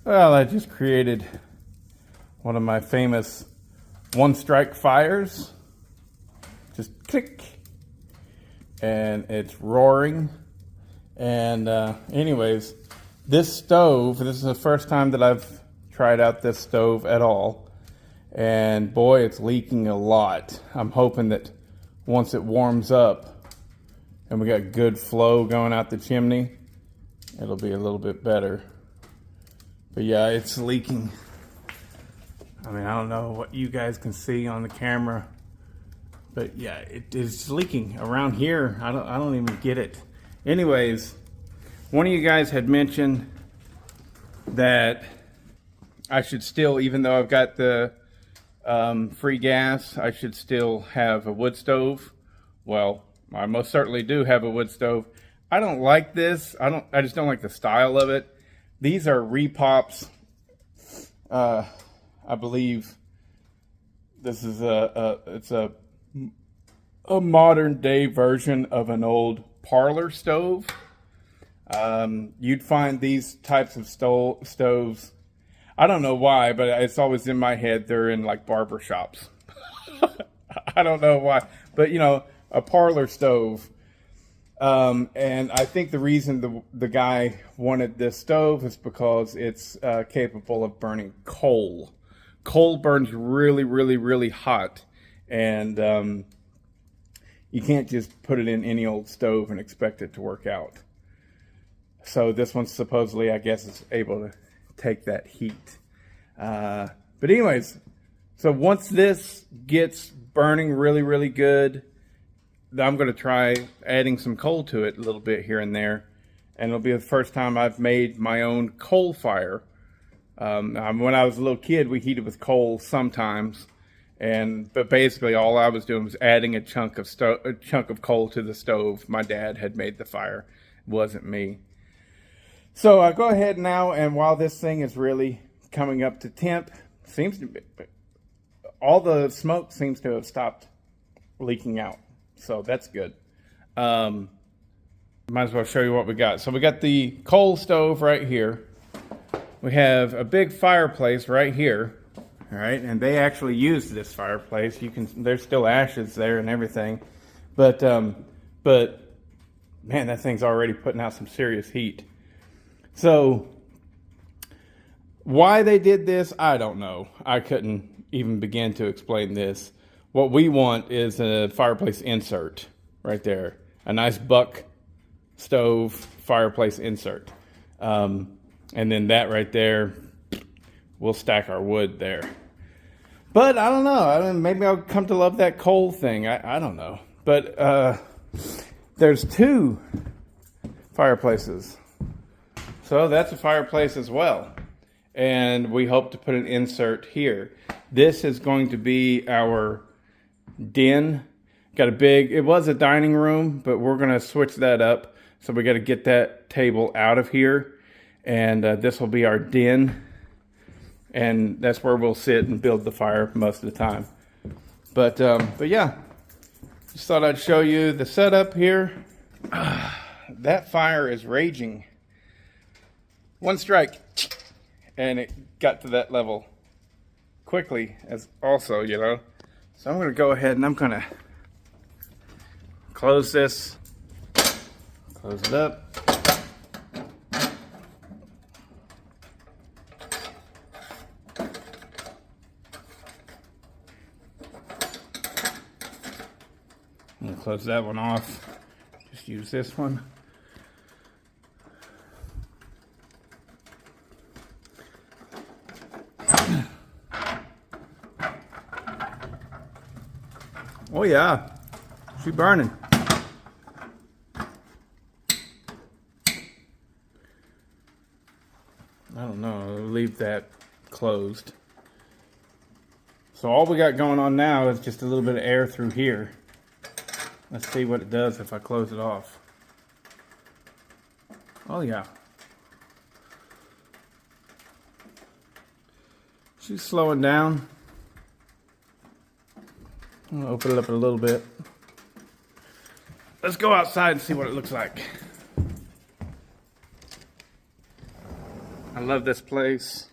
Well, I just created one of my famous one-strike fires. Just click. And it's roaring. And anyways, this stove, this is the first time that I've tried out this stove at all. And boy, it's leaking a lot. I'm hoping that once it warms up and we got good flow going out the chimney, it'll be a little bit better. But yeah, it's leaking. I mean, I don't know what you guys can see on the camera, but yeah, it is leaking around here. I don't even get it. Anyways, one of you guys had mentioned that I should still, even though I've got the free gas, I should still have a wood stove. Well, I most certainly do have a wood stove. I don't like this. I just don't like the style of it. These are repops. I believe this is it's a modern day version of an old parlor stove. You'd find these types of stoves. I don't know why, but it's always in my head they're in like barber shops. I don't know why, but you know, a parlor stove. And I think the reason the guy wanted this stove is because it's capable of burning coal. Coal burns really, really, really hot, and you can't just put it in any old stove and expect it to work out. So this one supposedly, I guess, is able to take that heat. But anyways, so once this gets burning really, really good, I'm going to try adding some coal to it a little bit here and there. And it'll be the first time I've made my own coal fire. When I was a little kid, we heated with coal sometimes. But basically all I was doing was adding a chunk of coal to the stove. My dad had made the fire. It wasn't me. So I go ahead now, and while this thing is really coming up to temp, all the smoke seems to have stopped leaking out. So that's good. Might as well show you what we got. So we got the coal stove right here. We have a big fireplace right here. All right, and they actually used this fireplace. There's still ashes there and everything. But man, that thing's already putting out some serious heat. So why they did this, I don't know. I couldn't even begin to explain this. What we want is a fireplace insert right there. A nice buck stove fireplace insert. And then that right there, we'll stack our wood there. But I don't know. Maybe I'll come to love that coal thing. I don't know. But there's two fireplaces. So that's a fireplace as well. And we hope to put an insert here. This is going to be our den. It was a dining room, but we're going to switch that up. So we got to get that table out of here. And this will be our den. And that's where we'll sit and build the fire most of the time. But yeah, just thought I'd show you the setup here. That fire is raging. One strike, and it got to that level quickly as also, you know. So I'm going to go ahead and I'm going to close this, close it up. I'm going to close that one off. Just use this one. Oh yeah, she's burning. I don't know, I'll leave that closed. So all we got going on now is just a little bit of air through here. Let's see what it does if I close it off. Oh yeah. She's slowing down. I'm gonna open it up a little bit. Let's go outside and see what it looks like. I love this place.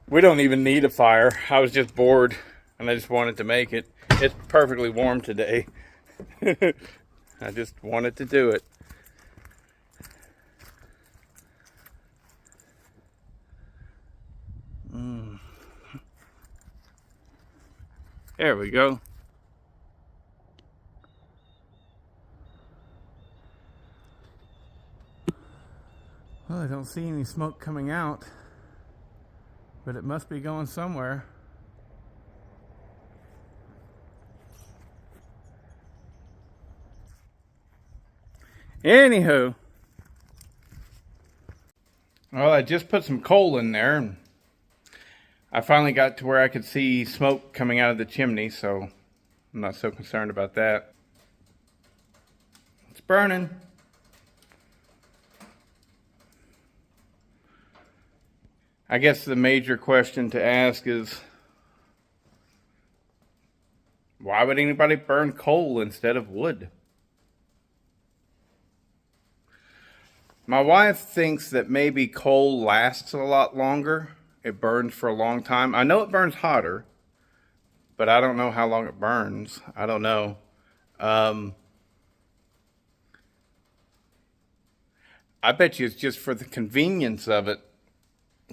We don't even need a fire. I was just bored and I just wanted to make it. It's perfectly warm today. I just wanted to do it. There we go. Well, I don't see any smoke coming out, but it must be going somewhere. Anywho, well, I just put some coal in there, and I finally got to where I could see smoke coming out of the chimney, so I'm not so concerned about that. It's burning. I guess the major question to ask is, why would anybody burn coal instead of wood? My wife thinks that maybe coal lasts a lot longer. It burns for a long time. I know it burns hotter, but I don't know how long it burns. I don't know. I bet you it's just for the convenience of it.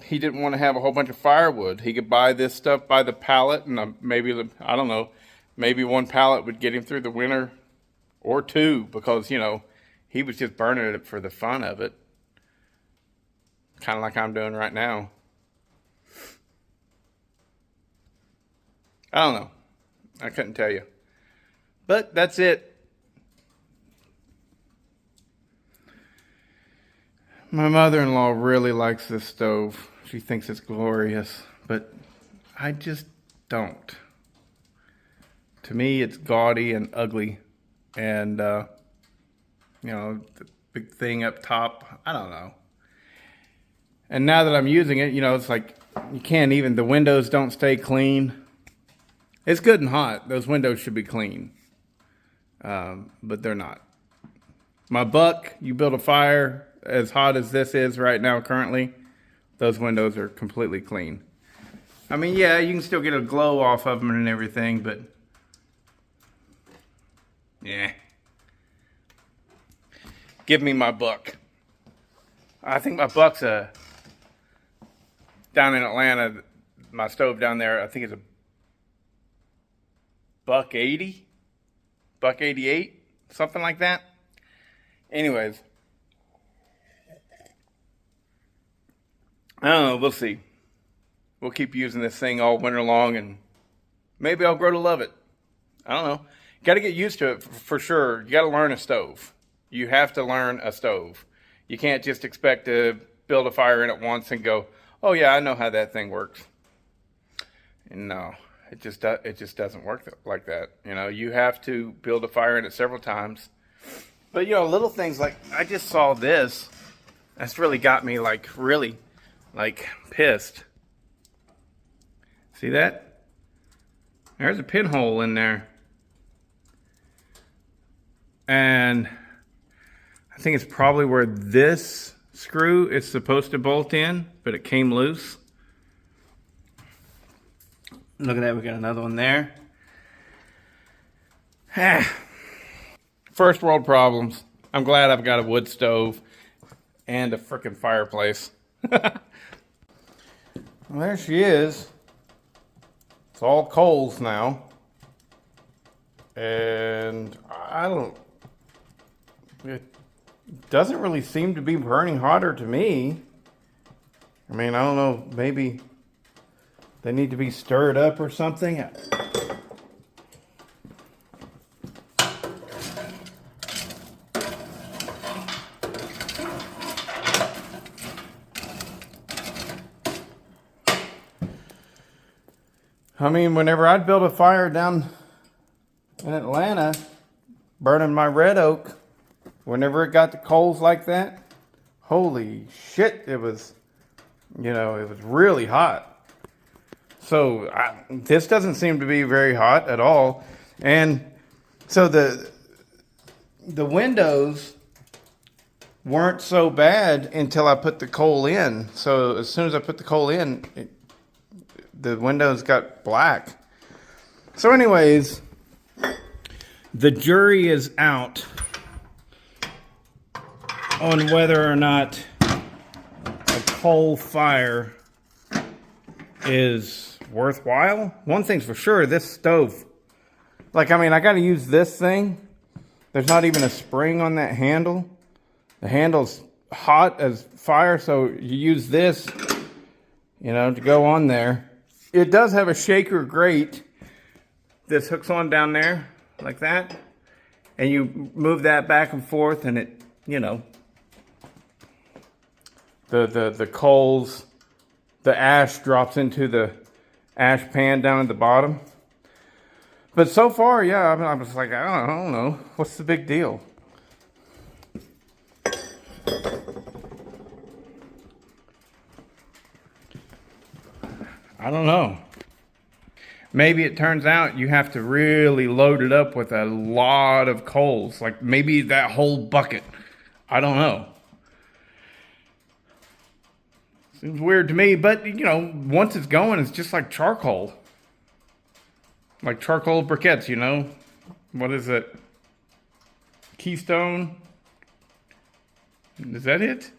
He didn't want to have a whole bunch of firewood. He could buy this stuff by the pallet, and maybe, I don't know, maybe one pallet would get him through the winter, or two, because, you know, he was just burning it for the fun of it. Kind of like I'm doing right now. I don't know. I couldn't tell you. But that's it. My mother-in-law really likes this stove. She thinks it's glorious, but I just don't. To me, it's gaudy and ugly, and you know, the big thing up top, I don't know. And now that I'm using it, you know, it's like you can't even, the windows don't stay clean. It's good and hot. Those windows should be clean, but they're not. My buck, you build a fire as hot as this is right now currently, those windows are completely clean. I mean, yeah, you can still get a glow off of them and everything, but yeah. Give me my buck. I think my buck's down in Atlanta, my stove down there, I think it's a $1.80, $1.88, something like that. Anyways, I don't know, we'll see. We'll keep using this thing all winter long, and maybe I'll grow to love it. I don't know. Got to get used to it for sure. You got to learn a stove. You have to learn a stove. You can't just expect to build a fire in it once and go, oh yeah, I know how that thing works. And no, it just doesn't work like that. You know, you have to build a fire in it several times. But you know, little things like, I just saw this. That's really got me really pissed. See that? There's a pinhole in there. And I think it's probably where this screw is supposed to bolt in, but it came loose. Look at that, we got another one there. First world problems. I'm glad I've got a wood stove and a frickin' fireplace. Well, there she is. It's all coals now. And it doesn't really seem to be burning hotter to me. I mean, I don't know, maybe they need to be stirred up or something. I mean, whenever I'd build a fire down in Atlanta, burning my red oak, whenever it got to coals like that, holy shit, it was, you know, it was really hot. So this doesn't seem to be very hot at all. And so the windows weren't so bad until I put the coal in. So as soon as I put the coal in, the windows got black. So anyways, the jury is out on whether or not a coal fire is worthwhile. One thing's for sure, this stove, like, I mean, I got to use this thing. There's not even a spring on that handle. The handle's hot as fire, so you use this, you know, to go on there. It does have a shaker grate. This hooks on down there like that, and you move that back and forth, and it, you know, the coals, the ash drops into the ash pan down at the bottom. But so far, yeah, I was like, I don't know, what's the big deal? I don't know. Maybe it turns out you have to really load it up with a lot of coals, like maybe that whole bucket. I don't know. Seems weird to me, but you know, once it's going, it's just like charcoal. Like charcoal briquettes, you know? What is it? Keystone? Is that it?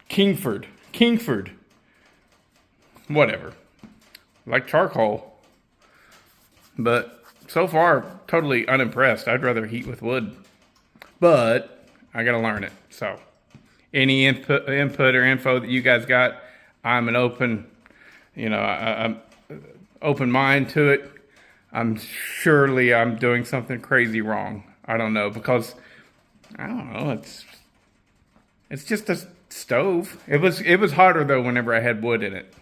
Kingford. Whatever. Like charcoal. But so far, totally unimpressed. I'd rather heat with wood. But I gotta learn it. So any input or info that you guys got, I'm an open, you know, I'm open mind to it. I'm doing something crazy wrong. I don't know, because I don't know, it's just a stove. It was hotter though whenever I had wood in it.